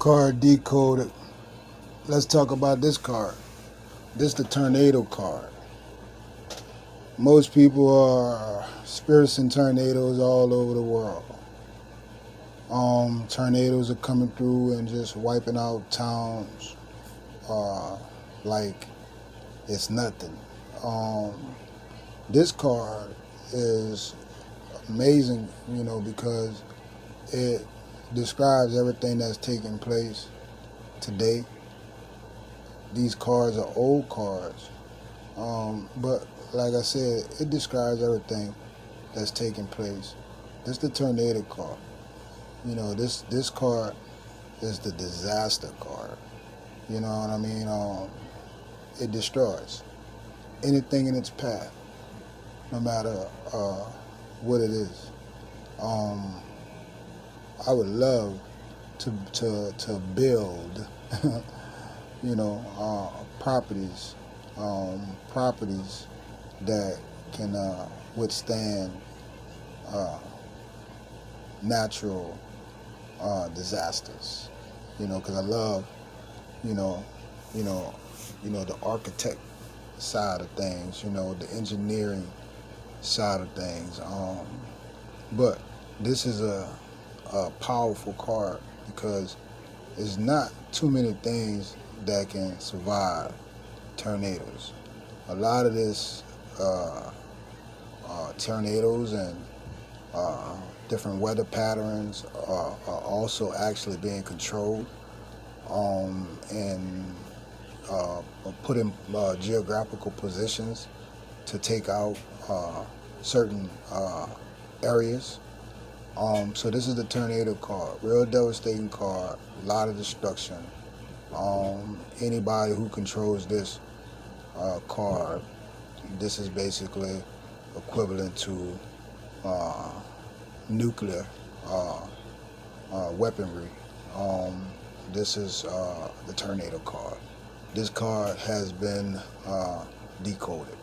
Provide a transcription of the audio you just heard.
Card decoded. Let's talk about this card. This is the tornado card. Most people are experiencing tornadoes all over the world. Tornadoes are coming through and just wiping out towns like it's nothing. This card is amazing, because it describes everything that's taking place today. These cards are old cards, but like I said, it describes everything that's taking place. This is the tornado card. This card is the disaster card. You know what I mean? It destroys anything in its path, no matter what it is. I would love to build, properties that can withstand natural disasters. Because I love, the architect side of things. The engineering side of things. But this is a powerful card because there's not too many things that can survive tornadoes. A lot of this tornadoes and different weather patterns are also actually being controlled and put in geographical positions to take out certain areas. So this is the tornado card, real devastating card, a lot of destruction. Anybody who controls this card, this is basically equivalent to nuclear weaponry. This is the tornado card. This card has been decoded.